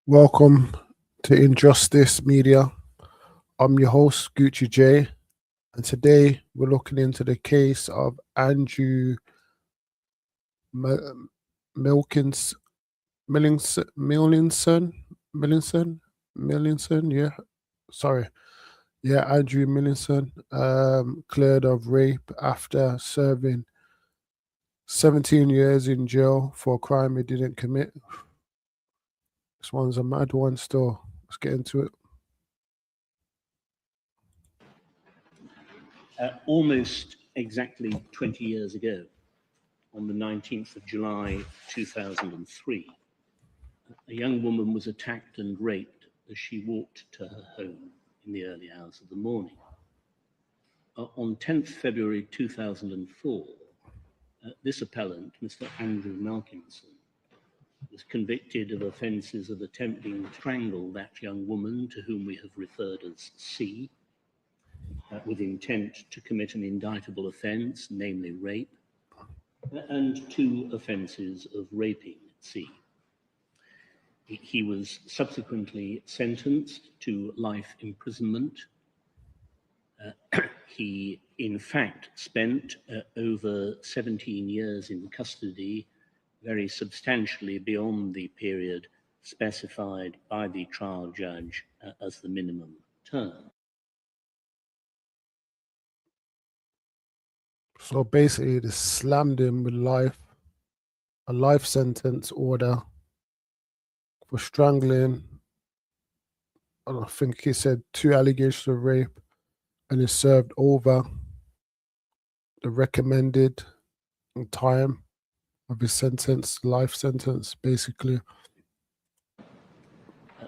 Welcome to Injustice Media. I'm your host, Gucci J, and today we're looking into the case of Andrew Milkins, Millinson, yeah. Sorry. Yeah, Andrew Millinson, cleared of rape after serving 17 years in jail for a crime he didn't commit. This one's a mad one still. Let's get into it. Almost exactly 20 years ago, on the 19th of July 2003, a young woman was attacked and raped as she walked to her home in the early hours of the morning. On 10th February 2004, this appellant, Mr. Andrew Malkinson, was convicted of offences of attempting to strangle that young woman, to whom we have referred as C, with intent to commit an indictable offence, namely rape, and 2 offences of raping C. He was subsequently sentenced to life imprisonment. He, in fact, spent over 17 years in custody, very substantially beyond the period specified by the trial judge as the minimum term. So basically, they slammed him with a life sentence order for strangling. I think he said 2 allegations of rape, and he served over the recommended time of his sentence, life sentence, basically.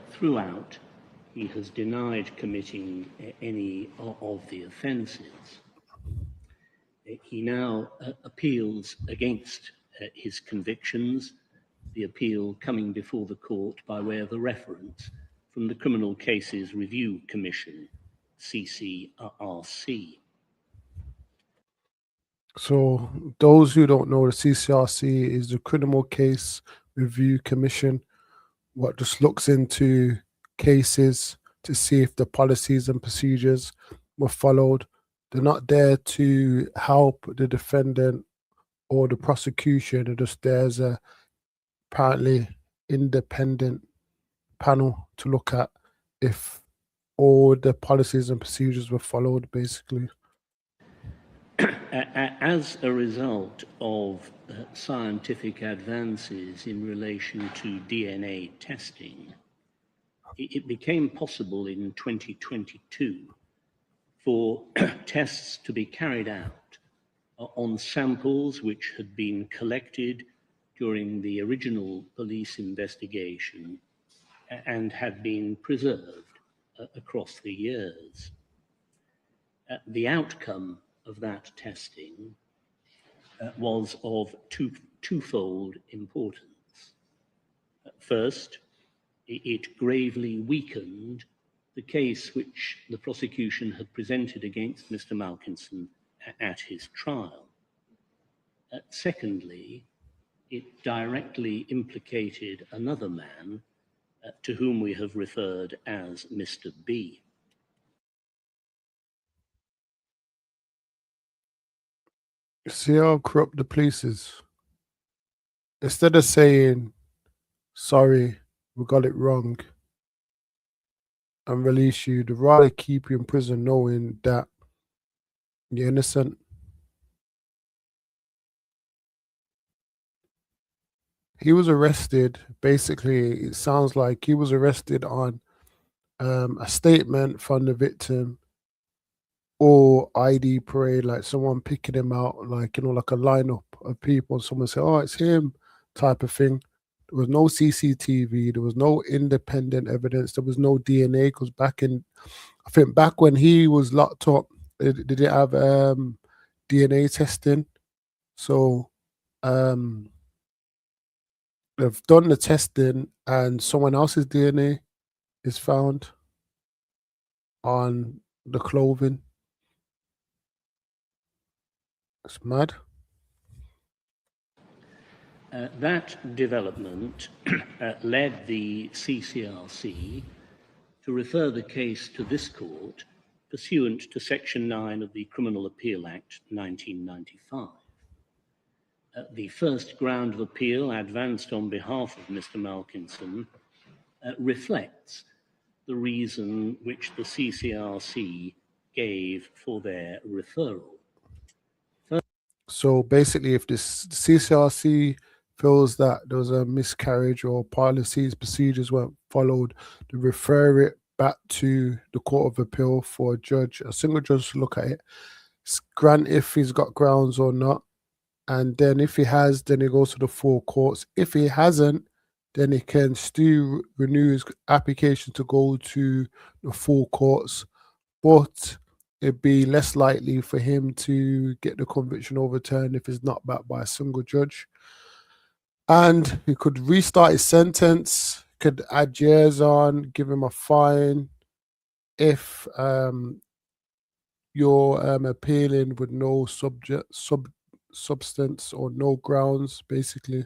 Throughout, he has denied committing any of the offences. He now appeals against his convictions, the appeal coming before the court by way of a reference from the Criminal Cases Review Commission, CCRC. So those who don't know, the CCRC is the Criminal Case Review Commission, what just looks into cases to see if the policies and procedures were followed. They're not there to help the defendant or the prosecution. They're just there as a apparently independent panel to look at if all the policies and procedures were followed, basically. As a result of scientific advances in relation to DNA testing, it became possible in 2022 for tests to be carried out on samples which had been collected during the original police investigation and had been preserved across the years. The outcome of that testing was of twofold importance. First, it gravely weakened the case which the prosecution had presented against Mr. Malkinson at his trial. Secondly, it directly implicated another man to whom we have referred as Mr. B. See how corrupt the police is? Instead of saying, sorry, we got it wrong, and release you, they'd rather keep you in prison knowing that you're innocent. He was arrested, basically, it sounds like he was arrested on a statement from the victim or ID parade, like someone picking him out, like, like a lineup of people, and someone say, oh, it's him, type of thing. There was no CCTV, there was no independent evidence, there was no DNA, because I think back when he was locked up, they didn't have DNA testing. So they've done the testing and someone else's DNA is found on the clothing. It's mad. That development led the CCRC to refer the case to this court pursuant to Section 9 of the Criminal Appeal Act 1995. The first ground of appeal advanced on behalf of Mr. Malkinson reflects the reason which the CCRC gave for their referral. So basically, if the CCRC feels that there was a miscarriage or policies, procedures weren't followed, to refer it back to the Court of Appeal for a single judge to look at it, grant if he's got grounds or not. And then if he has, then he goes to the full courts. If he hasn't, then he can still renew his application to go to the full courts. But it'd be less likely for him to get the conviction overturned if it's not backed by a single judge. And he could restart his sentence, could add years on, give him a fine. If you're appealing with no substance or no grounds, basically.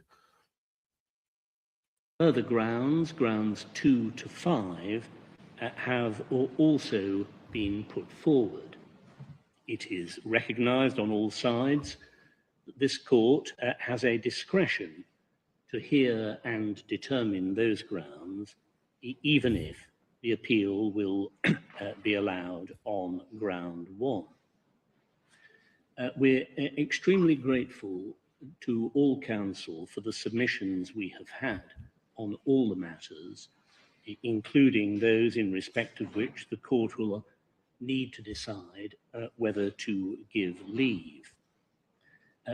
Further grounds 2 to 5, have also been put forward. It is recognised on all sides that this court has a discretion to hear and determine those grounds, even if the appeal will be allowed on ground 1. We're extremely grateful to all counsel for the submissions we have had on all the matters, including those in respect of which the court will need to decide whether to give leave.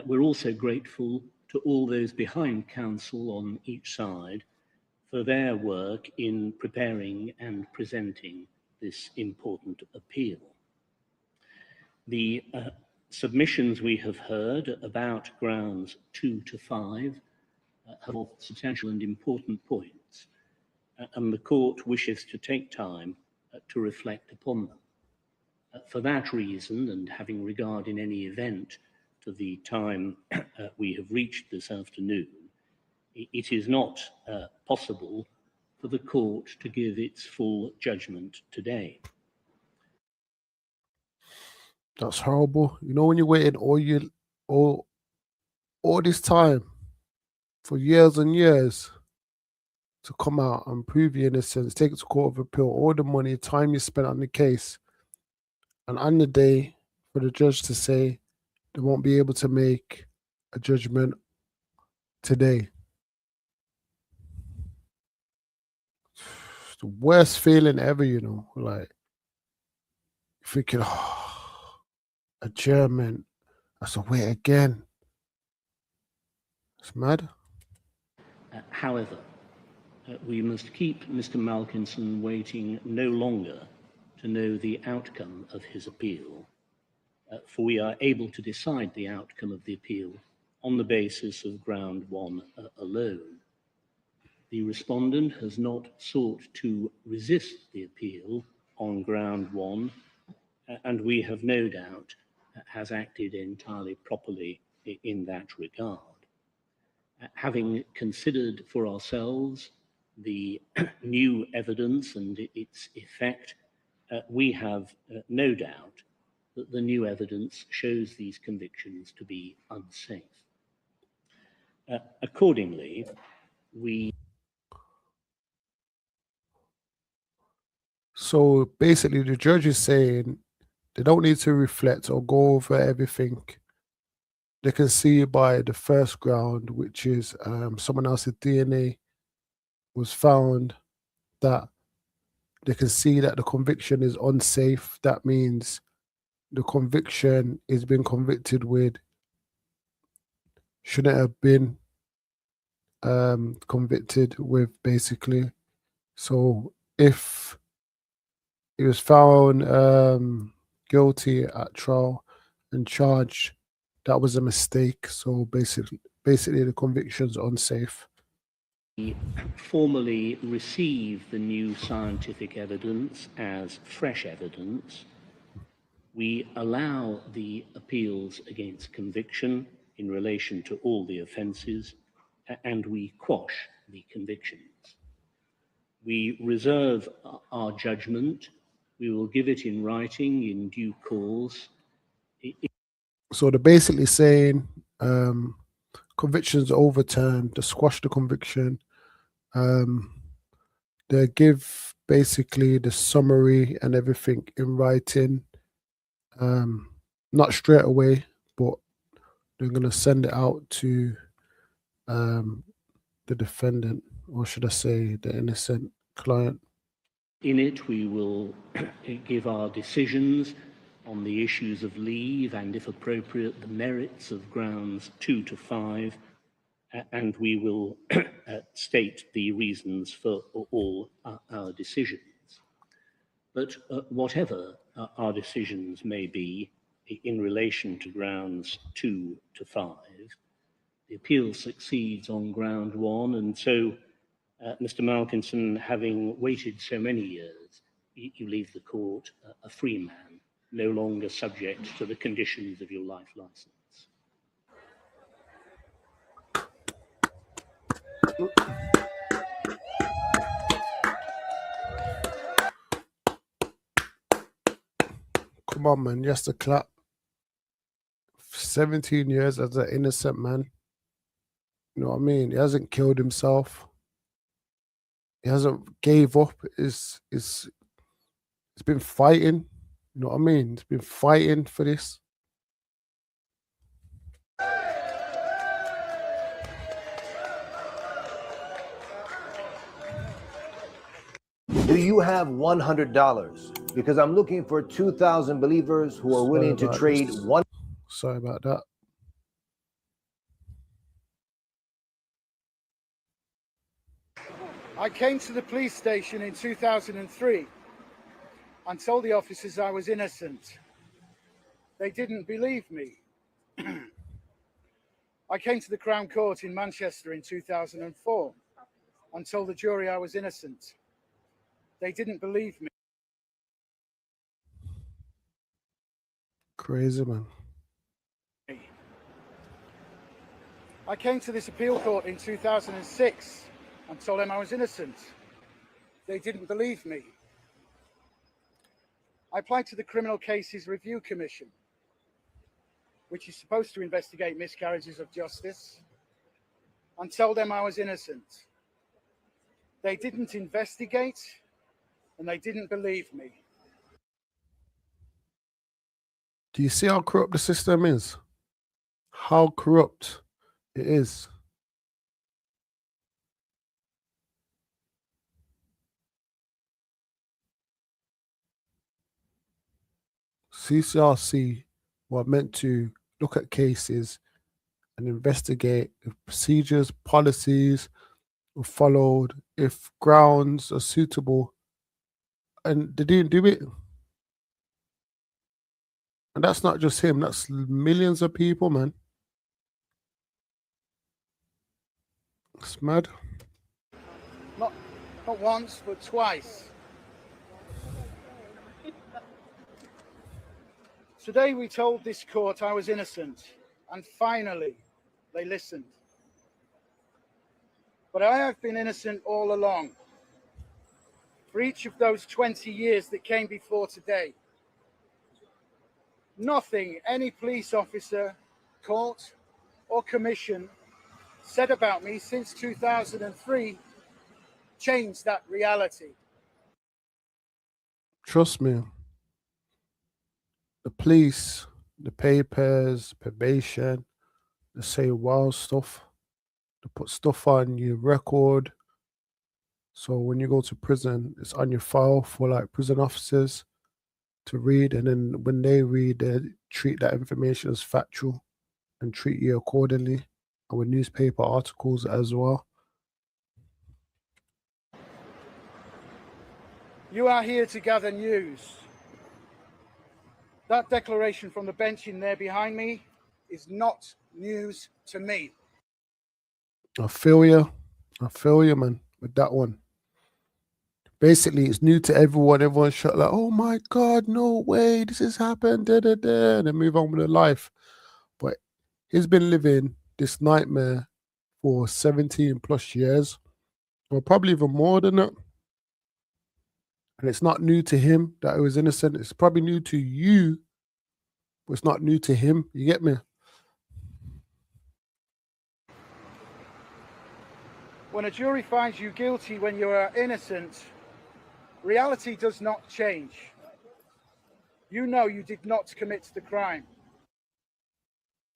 We're also grateful to all those behind counsel on each side for their work in preparing and presenting this important appeal. The submissions we have heard about grounds 2 to 5 have substantial and important points, and the court wishes to take time to reflect upon them. For that reason, and having regard in any event to the time we have reached this afternoon, it is not possible for the court to give its full judgment today. That's horrible. You know, when you waited all this time for years and years to come out and prove your innocence, take it to Court of Appeal, all the money, time you spent on the case, and on the day for the judge to say they won't be able to make a judgment today. It's the worst feeling ever, you know, like thinking, oh, a German, that's a wait again. It's mad. However, we must keep Mr. Malkinson waiting no longer to know the outcome of his appeal, for we are able to decide the outcome of the appeal on the basis of ground 1 alone. The respondent has not sought to resist the appeal on ground 1, and we have no doubt has acted entirely properly in that regard. Having considered for ourselves the new evidence and its effect, we have no doubt that the new evidence shows these convictions to be unsafe. Accordingly, So basically, the judge is saying they don't need to reflect or go over everything. They can see by the first ground, which is someone else's DNA was found, that they can see that the conviction is unsafe. That means the conviction is being convicted with shouldn't have been convicted with, basically. So if he was found guilty at trial and charged, that was a mistake. So basically the conviction's unsafe. We formally receive the new scientific evidence as fresh evidence. We allow the appeals against conviction in relation to all the offences, and we quash the convictions. We reserve our judgment. We will give it in writing in due course. So they're basically saying convictions are overturned, they squash the conviction. They give basically the summary and everything in writing, not straight away, but they're going to send it out to the defendant, or should I say the innocent client. In it, we will give our decisions on the issues of leave and, if appropriate, the merits of grounds 2 to 5, and we will state the reasons for all our decisions. But whatever our decisions may be in relation to grounds 2 to 5, the appeal succeeds on ground 1, and so Mr. Malkinson, having waited so many years, you leave the court a free man, no longer subject to the conditions of your life license. Come on, man, just a clap. 17 years as an innocent man. You know what I mean? He hasn't killed himself. He hasn't gave up. It's been fighting. You know what I mean? It's been fighting for this. Do you have $100? Because I'm looking for 2,000 believers who are willing to trade one. Sorry about that. I came to the police station in 2003 and told the officers I was innocent. They didn't believe me. I came to the Crown Court in Manchester in 2004 and told the jury I was innocent. They didn't believe me. Crazy, man. I came to this appeal court in 2006 and told them I was innocent. They didn't believe me. I applied to the Criminal Cases Review Commission, which is supposed to investigate miscarriages of justice, and told them I was innocent. They didn't investigate, and they didn't believe me. Do you see how corrupt the system is? How corrupt it is. CCRC were meant to look at cases and investigate if procedures, policies were followed, if grounds are suitable, and they didn't do it. And that's not just him, that's millions of people, man. It's mad. Not once, but twice. Today we told this court I was innocent, and finally they listened. But I have been innocent all along. For each of those 20 years that came before today, nothing any police officer, court, or commission said about me since 2003 changed that reality. Trust me. The police, the papers, probation, they say wild stuff. They put stuff on your record. So when you go to prison, it's on your file for like prison officers to read. And then when they read, they treat that information as factual and treat you accordingly. And with newspaper articles as well. You are here to gather news. That declaration from the bench in there behind me is not news to me. I feel you, man, with that one. Basically, it's new to everyone. Everyone's shot like, oh my God, no way, this has happened, and they move on with their life. But he's been living this nightmare for 17 plus years, or probably even more than that. And it's not new to him that he was innocent. It's probably new to you, but it's not new to him. You get me? When a jury finds you guilty when you are innocent, reality does not change. You know you did not commit the crime.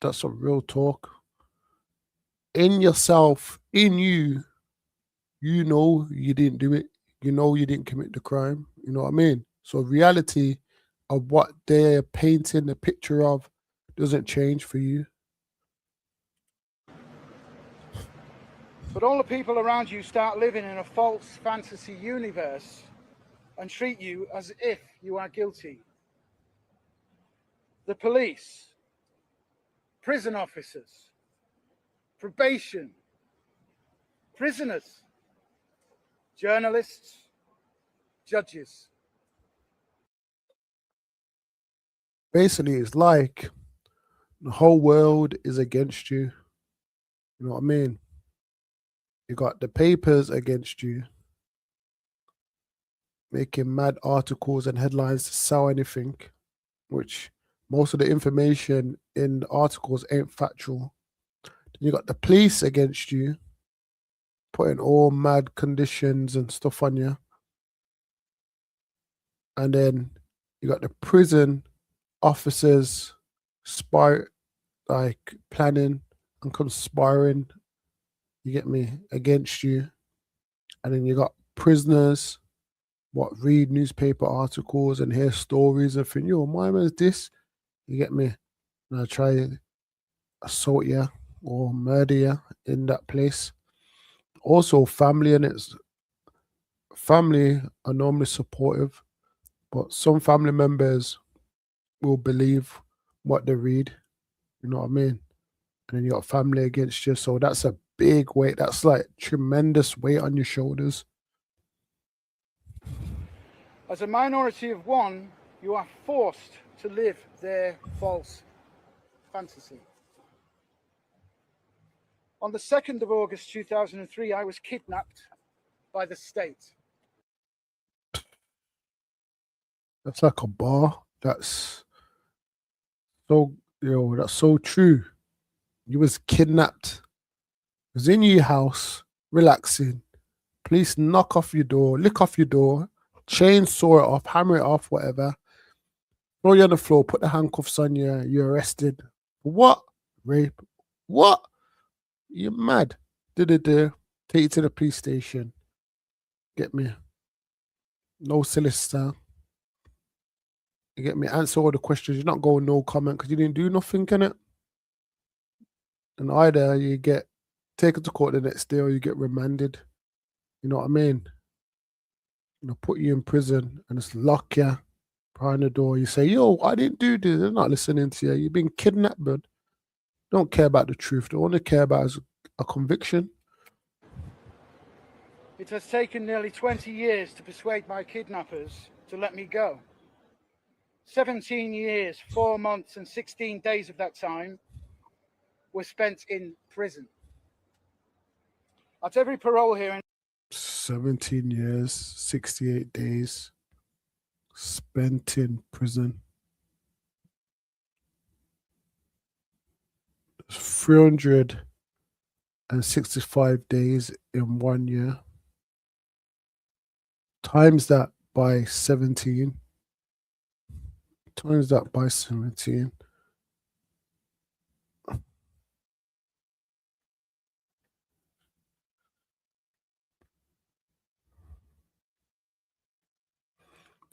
That's some real talk. In yourself, in you, you know you didn't do it. You know you didn't commit the crime. You know what I mean? So reality of what they're painting the picture of doesn't change for you. But all the people around you start living in a false fantasy universe and treat you as if you are guilty. The police, prison officers, probation, prisoners, journalists, judges. Basically, it's like the whole world is against you. You know what I mean? You got the papers against you, making mad articles and headlines to sell anything, which most of the information in the articles ain't factual. Then you got the police against you, putting all mad conditions and stuff on you. And then you got the prison officers planning and conspiring, you get me, against you. And then you got prisoners read newspaper articles and hear stories and think, yo, my man's this, you get me? And I try to assault you or murder you in that place. Also, family, and it's family are normally supportive, but some family members will believe what they read. You know what I mean? And then you got family against you. So that's a big weight. That's like tremendous weight on your shoulders. As a minority of one, you are forced to live their false fantasy. On the 2nd of August 2003, I was kidnapped by the state. That's like a bar. That's that's so true. You was kidnapped. Was in your house, relaxing. Police knock off your door, lick off your door, chainsaw it off, hammer it off, whatever. Throw you on the floor, put the handcuffs on you, you're arrested. What? Rape. What? You're mad. Take you to the police station. Get me? No solicitor. You get me? Answer all the questions. You're not going no comment because you didn't do nothing, can it? And either you get taken to court the next day or you get remanded. You know what I mean? You know, put you in prison and just lock you behind the door. You say, yo, I didn't do this. They're not listening to you. You've been kidnapped, bud. Don't care about the truth. They only care about is a conviction. It has taken nearly 20 years to persuade my kidnappers to let me go. 17 years, 4 months, and 16 days of that time were spent in prison. At every parole hearing, 17 years, 68 days spent in prison. 365 days in 1 year. Times that by 17. Times that by 17.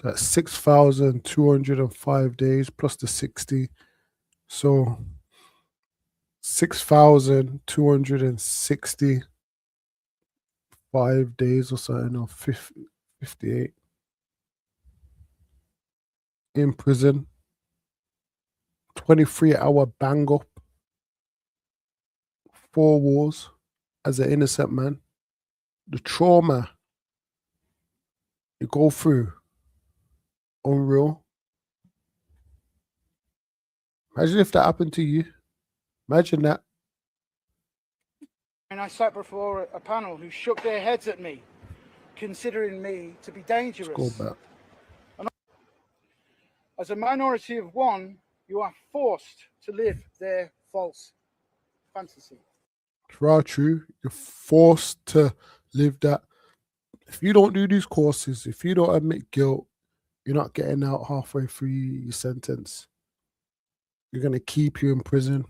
That's 6,205 days plus the 60. So 6,265 days or something, or 58 in prison. 23-hour bang up. 4 wars as an innocent man. The trauma you go through, unreal. Imagine if that happened to you. Imagine that. And I sat before a panel who shook their heads at me, considering me to be dangerous. Let's go back. As a minority of one, you are forced to live their false fantasy. Right, true. You're forced to live that. If you don't do these courses, if you don't admit guilt, you're not getting out halfway through your sentence. You're going to keep you in prison.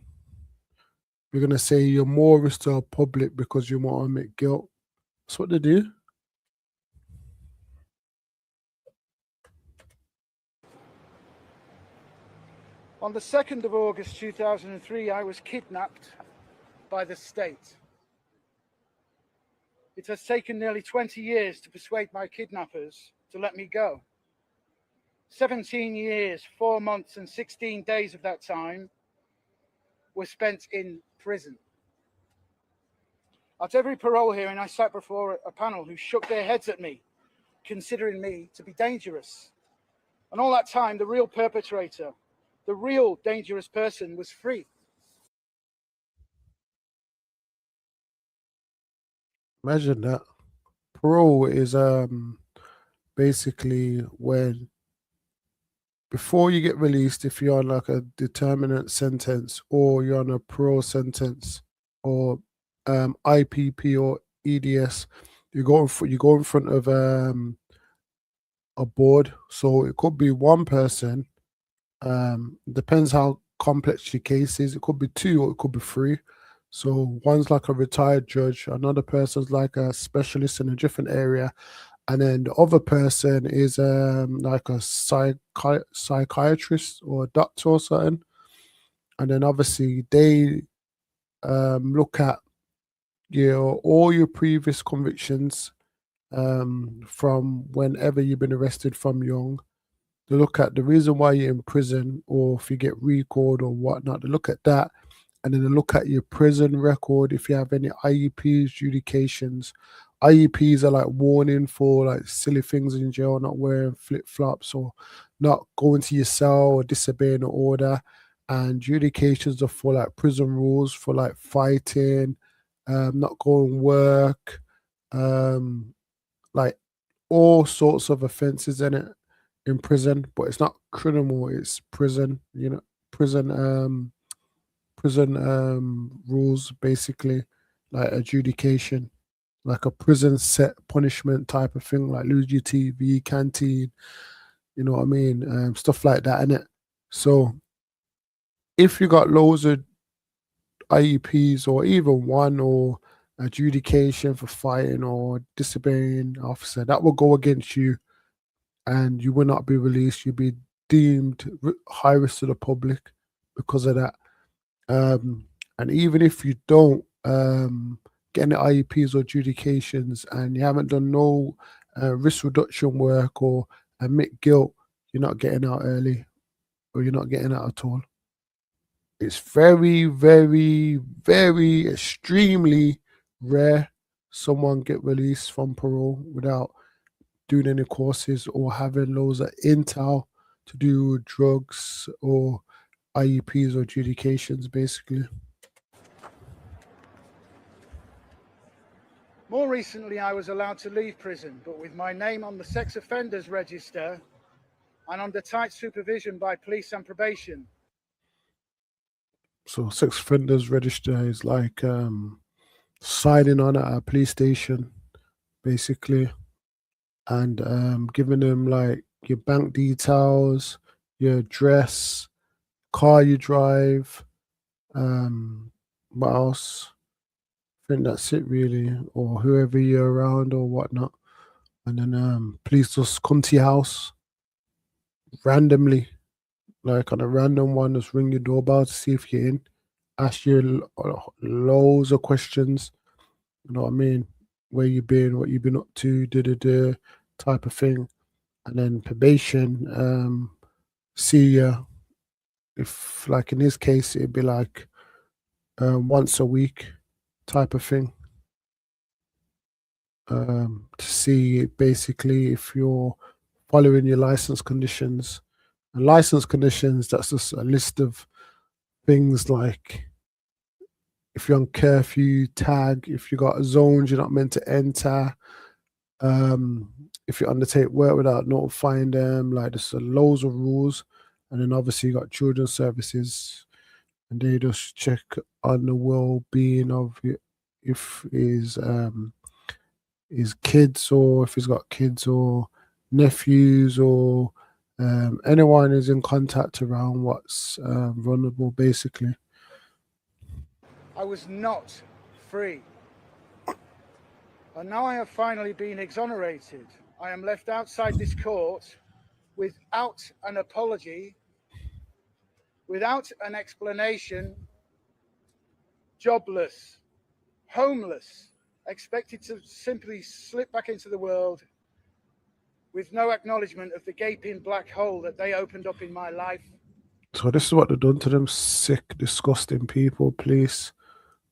You're going to say you're more risk to the public because you won't admit guilt. That's what they do. On the 2nd of August 2003, I was kidnapped by the state. It has taken nearly 20 years to persuade my kidnappers to let me go. 17 years, 4 months, and 16 days of that time were spent in prison. At every parole hearing, I sat before a panel who shook their heads at me, considering me to be dangerous. And all that time, the real perpetrator, the real dangerous person, was free. Imagine that. Parole is basically when before you get released, if you're on like a determinate sentence or you're on a parole sentence or IPP or EDS, you go in front of a board. So it could be one person. Depends how complex your case is. It could be 2 or it could be 3. So one's like a retired judge, another person's like a specialist in a different area, and then the other person is like a psychiatrist or a doctor or something. And then obviously they look at all your previous convictions from whenever you've been arrested from young. They look at the reason why you're in prison, or if you get recalled or whatnot. They look at that, and then they look at your prison record. If you have any IEPs, adjudications. IEPs are like warning for like silly things in jail, not wearing flip-flops or not going to your cell or disobeying an order. And adjudications are for like prison rules, for like fighting, not going work, like all sorts of offenses in it in prison. But it's not criminal, it's prison, prison rules, basically, like adjudication, like a prison set punishment type of thing, like lose your TV, canteen, you know what I mean? Stuff like that, innit? So if you got loads of IEPs or even one or adjudication for fighting or disobeying officer, that will go against you and you will not be released. You'll be deemed high risk to the public because of that. And even if you don't get any IEPs or adjudications and you haven't done no risk reduction work or admit guilt, you're not getting out early or you're not getting out at all. It's very, very, very extremely rare someone get released from parole without doing any courses or having loads of intel to do drugs or IEPs or adjudications, basically. More recently, I was allowed to leave prison, but with my name on the sex offenders register and under tight supervision by police and probation. So sex offenders register is like signing on at a police station, basically, and giving them like your bank details, your address, car you drive, what else? I think that's it really, or whoever you're around or whatnot. And then police just come to your house randomly, like on a random one, just ring your doorbell to see if you're in, ask you loads of questions, you know what I mean? Where you been, what you been up to, type of thing. And then probation, see you. If like in this case, it'd be like once a week type of thing. To see basically if you're following your license conditions. And license conditions, that's just a list of things like if you're on curfew, tag. If you got zones you're not meant to enter. If you undertake work without notifying them, like there's loads of rules. And then obviously you got children's services, and they just check on the well-being of if his kids, or if he's got kids or nephews, or anyone is in contact around what's vulnerable, basically. I was not free. And now I have finally been exonerated. I am left outside this court without an apology, without an explanation, jobless, homeless, expected to simply slip back into the world with no acknowledgement of the gaping black hole that they opened up in my life. So this is what they've done to them sick, disgusting people, police,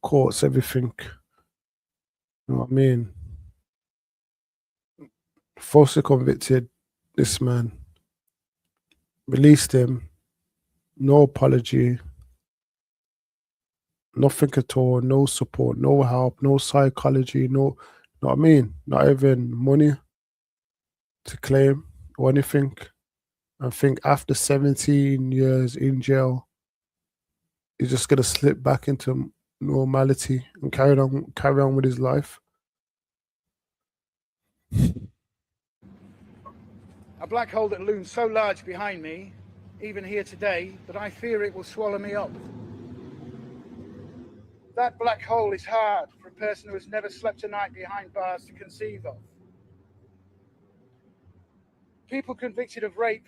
courts, everything. You know what I mean? Falsely convicted this man, released him, no apology, nothing at all, no support, no help, no psychology, no, you know what I mean? Not even money to claim or anything. I think after 17 years in jail, he's just gonna slip back into normality and carry on with his life. A black hole that looms so large behind me, even here today, that I fear it will swallow me up. That black hole is hard for a person who has never slept a night behind bars to conceive of. People convicted of rape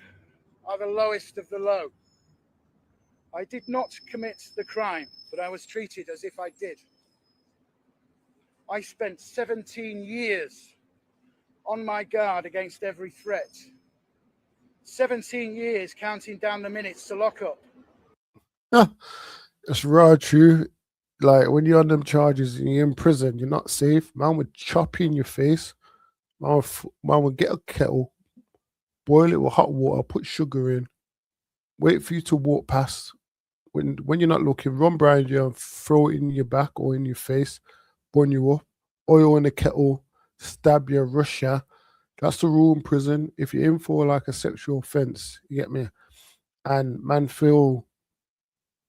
are the lowest of the low. I did not commit the crime, but I was treated as if I did. I spent 17 years on my guard against every threat. 17 years counting down the minutes to lock up. That's raw true. Like when you're on them charges and you're in prison, you're not safe. Man would chop you in your face. Man would get a kettle, boil it with hot water, put sugar in, wait for you to walk past. When you're not looking, run behind you and throw it in your back or in your face, burn you up, oil in the kettle, stab you, rush you. That's the rule in prison. If you're in for like a sexual offense, you get me? And man feel,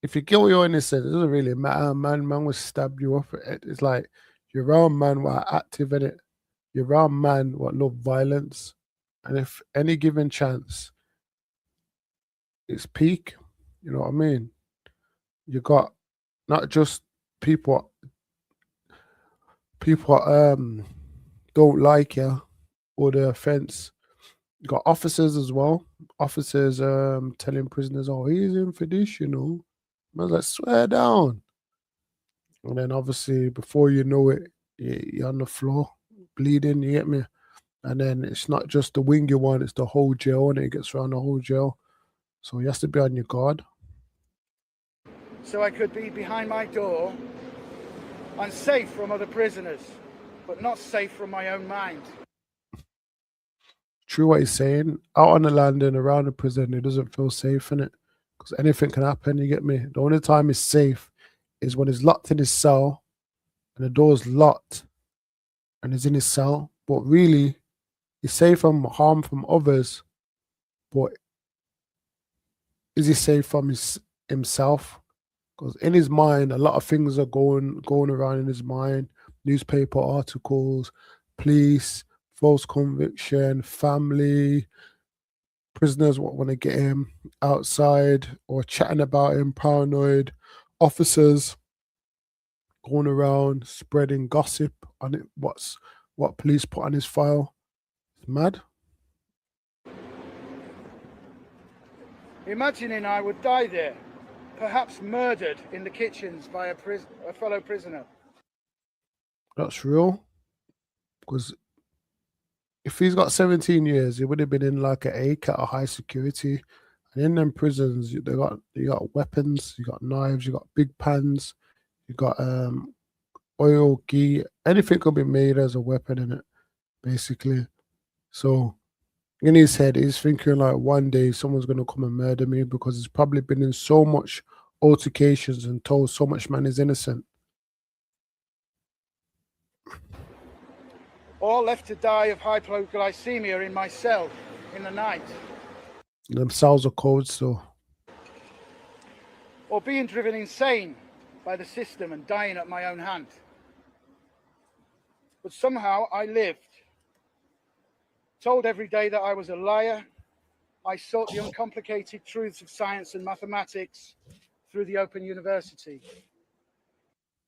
if you're guilty or innocent, it doesn't really matter. Man will stab you up. It's like you're around man what are active in it. You're around man what love violence. And if any given chance, it's peak. You know what I mean? You got not just people don't like you or the offense. You got officers as well. Officers telling prisoners, "Oh, he's in for this," you know. I was like, "Swear down." And then obviously, before you know it, you're on the floor, bleeding. You get me? And then it's not just the wing you want; it's the whole jail, and it gets around the whole jail. So you have to be on your guard. So I could be behind my door and safe from other prisoners, but not safe from my own mind. True what he's saying. Out on the land and around the prison, it doesn't feel safe in it because anything can happen. You get me? The only time he's safe is when he's locked in his cell and the door's locked and he's in his cell. But really, he's safe from harm from others. But is he safe from himself? Because in his mind, a lot of things are going around in his mind. Newspaper articles, police, false conviction, family, prisoners want to get him outside or chatting about him, paranoid, officers going around spreading gossip on it, what police put on his file. It's mad. Imagining I would die there, perhaps murdered in the kitchens by a fellow prisoner. That's real. Because if he's got 17 years, he would have been in like an A cat or high security. And in them prisons, you got weapons, you got knives, you got big pans, you got oil, ghee, anything could be made as a weapon in it, basically. So in his head, he's thinking like one day someone's gonna come and murder me because he's probably been in so much altercations and told so much man is innocent. or left to die of hypoglycemia in my cell in the night, Them cells are cold still. or being driven insane by the system and dying at my own hand. But somehow I lived, told every day that I was a liar. I sought the uncomplicated truths of science and mathematics through the Open University.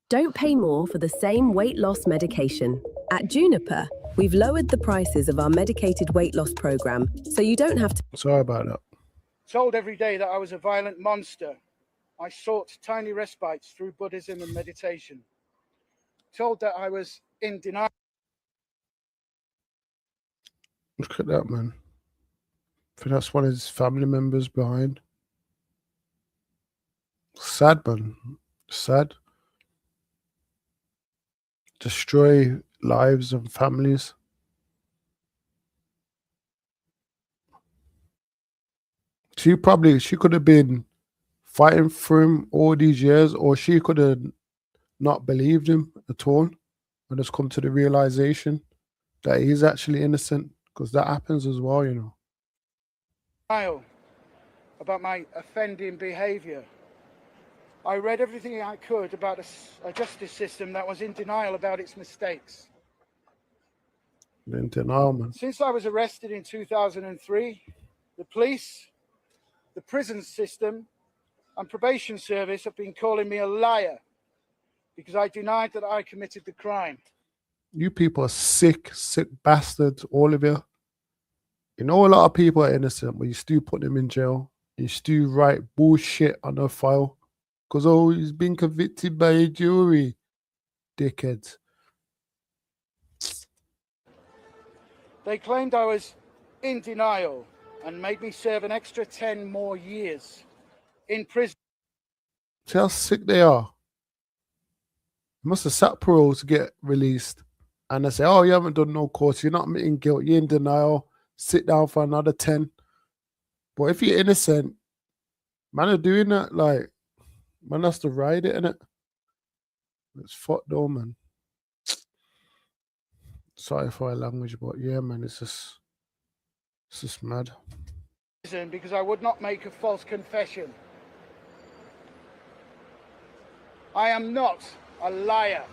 Don't pay more for the same weight loss medication. At Juniper, we've lowered the prices of our medicated weight loss program, so you don't have to. Sorry about that. Told every day that I was a violent monster. I sought tiny respites through Buddhism and meditation. Told that I was in denial. Look at that, man. I think that's one of his family members behind. Sad, man. Sad. Destroy lives and families. She could have been fighting for him all these years, or she could have not believed him at all and just come to the realization that he's actually innocent, because that happens as well, you know. About my offending behavior. I read everything I could about a justice system that was in denial about its mistakes. In denial, man. Since I was arrested in 2003, the police, the prison system, and probation service have been calling me a liar because I denied that I committed the crime. You people are sick bastards, all of you. You know a lot of people are innocent, but you still put them in jail. You still write bullshit on their file. Because, oh, he's been convicted by a jury. Dickheads. They claimed I was in denial and made me serve an extra 10 more years in prison. See how sick they are? They must have sat parole to get released. And they say, oh, you haven't done no course. You're not admitting guilt. You're in denial. Sit down for another 10. But if you're innocent, man are doing that, like, man has to ride it, innit? It's fucked though, man. Sorry for our language, but yeah, man, it's just mad. Because I would not make a false confession. I am not a liar.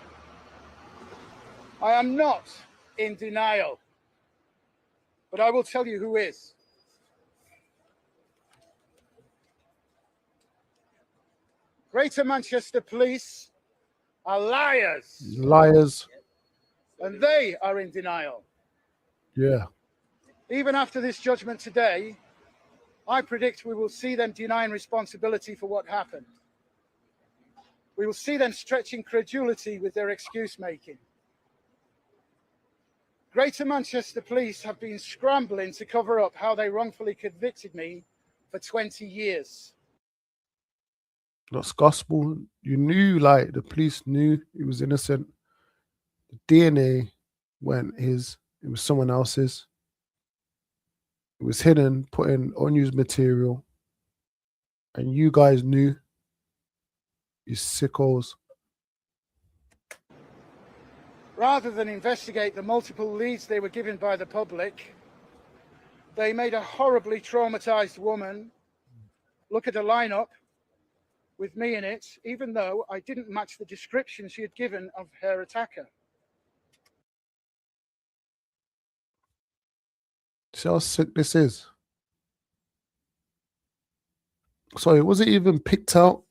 I am not in denial. But I will tell you who is. Greater Manchester Police are liars. Liars. And they are in denial. Yeah. Even after this judgment today, I predict we will see them denying responsibility for what happened. We will see them stretching credulity with their excuse making. Greater Manchester Police have been scrambling to cover up how they wrongfully convicted me for 20 years. That's gospel. You knew, like, the police knew he was innocent. The DNA went his, it was someone else's. It was hidden, put in unused material. And you guys knew. You sickos. Rather than investigate the multiple leads they were given by the public, they made a horribly traumatized woman look at a lineup with me in it, even though I didn't match the description she had given of her attacker. See how sick this is? So it wasn't even picked out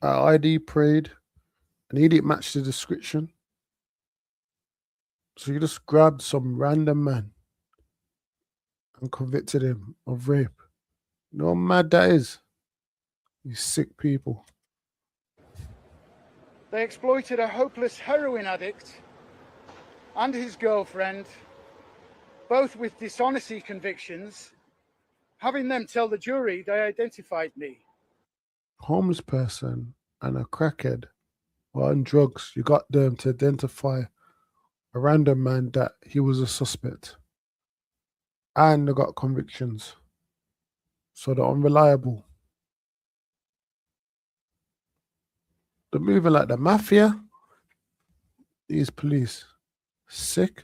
at ID parade, and he didn't match the description. So you just grabbed some random man and convicted him of rape. You know how mad that is? You sick people. They exploited a hopeless heroin addict and his girlfriend, both with dishonesty convictions, having them tell the jury they identified me. Homeless person and a crackhead or on drugs, you got them to identify a random man that he was a suspect. And they got convictions. So they're unreliable. They're moving like the mafia. These police. Sick.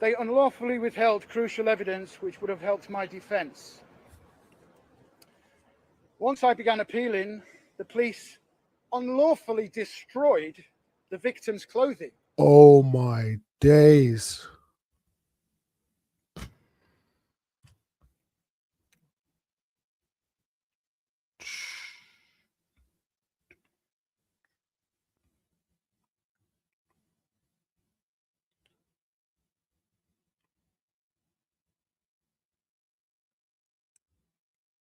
They unlawfully withheld crucial evidence which would have helped my defense. Once I began appealing, the police unlawfully destroyed the victim's clothing. Oh my days.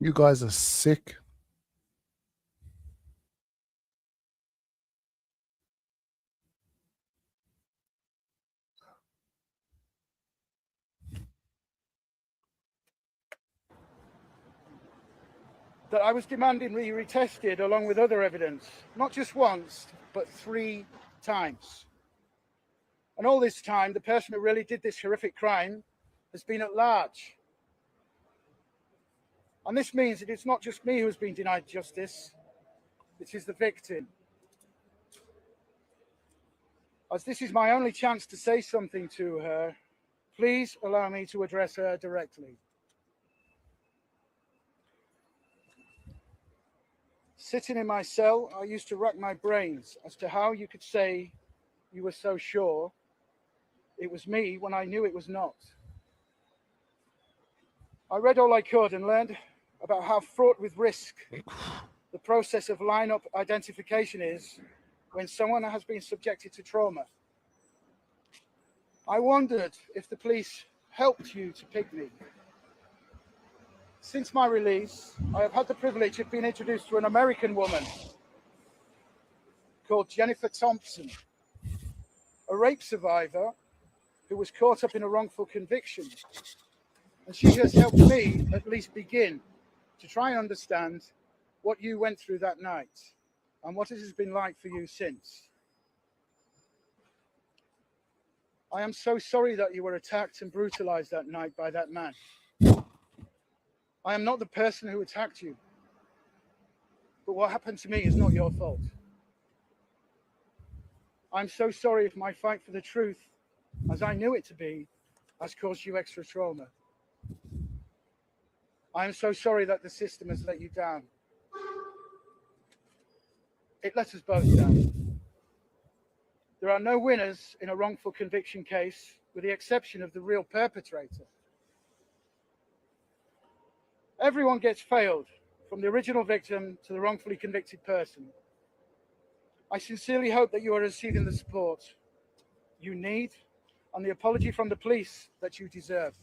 You guys are sick. That I was demanding be retested along with other evidence, not just once, but 3 times. And all this time, the person who really did this horrific crime has been at large. And this means that it's not just me who's been denied justice, it is the victim. As this is my only chance to say something to her, please allow me to address her directly. Sitting in my cell, I used to rack my brains as to how you could say you were so sure it was me when I knew it was not. I read all I could and learned about how fraught with risk the process of lineup identification is when someone has been subjected to trauma. I wondered if the police helped you to pick me. Since my release, I have had the privilege of being introduced to an American woman called Jennifer Thompson, a rape survivor who was caught up in a wrongful conviction. And she has helped me at least begin to try and understand what you went through that night and what it has been like for you since. I am so sorry that you were attacked and brutalized that night by that man. I am not the person who attacked you, but what happened to me is not your fault. I'm so sorry if my fight for the truth, as I knew it to be, has caused you extra trauma. I am so sorry that the system has let you down. It let us both down. There are no winners in a wrongful conviction case, with the exception of the real perpetrator. Everyone gets failed, from the original victim to the wrongfully convicted person. I sincerely hope that you are receiving the support you need and the apology from the police that you deserve.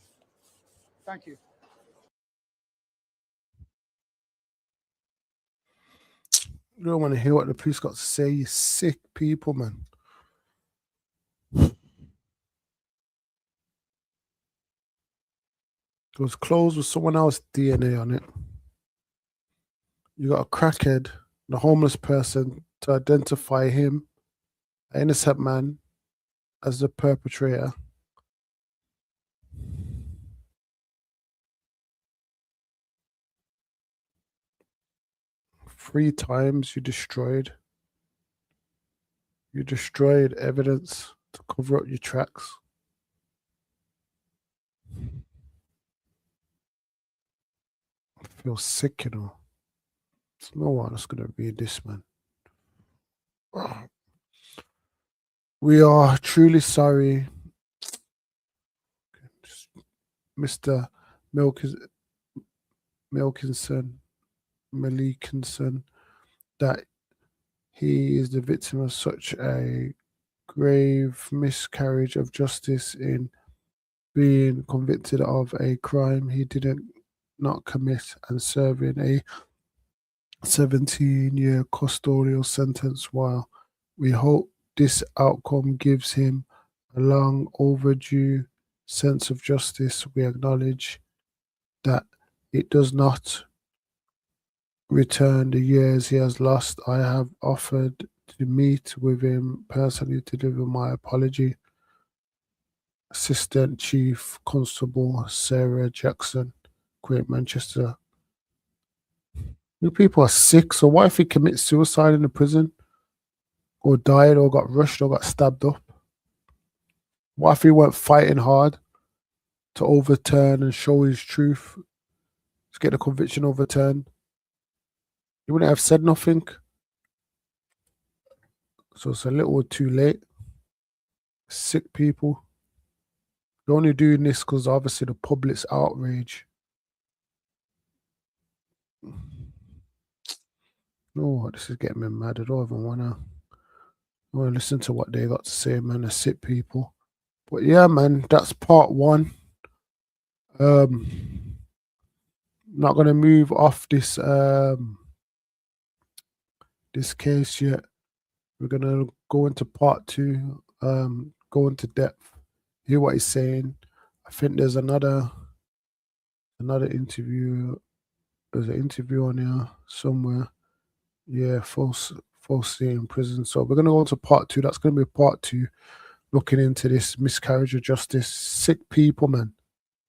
Thank you. You don't want to hear what the police got to say, you sick people, man. Those clothes with someone else's DNA on it. You got a crackhead, the homeless person, to identify him, an innocent man, as the perpetrator. Three times you destroyed evidence to cover up your tracks. I feel sick, you know. There's no one that's going to read this, man. We are truly sorry, Mr. Malkinson, that he is the victim of such a grave miscarriage of justice in being convicted of a crime he did not commit and serving a 17-year custodial sentence. While we hope this outcome gives him a long overdue sense of justice, we acknowledge that it does not return the years he has lost. I have offered to meet with him personally to deliver my apology. Assistant Chief Constable Sarah Jackson, Great Manchester. You people are sick, so what if he commits suicide in the prison? Or died, or got rushed, or got stabbed up? What if he weren't fighting hard? to overturn and show his truth, to get the conviction overturned. He wouldn't have said nothing. So it's a little too late. Sick people. They're only doing this because obviously the public's outrage. No, this is getting me mad. I don't even wanna listen to what they got to say, man. The sick people. But yeah, man, that's part one. Not gonna move off this this case yet. We're gonna go into part two. Go into depth. Hear what he's saying. I think there's another interview. There's an interview on here somewhere. Yeah, falsely in prison. So we're gonna go into part two. That's gonna be part two, looking into this miscarriage of justice. Sick people, man.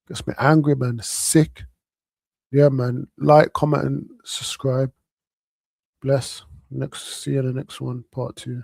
Gets me angry, man. Sick. Yeah, man. Like, comment, and subscribe. Bless. See you in the next one, part two.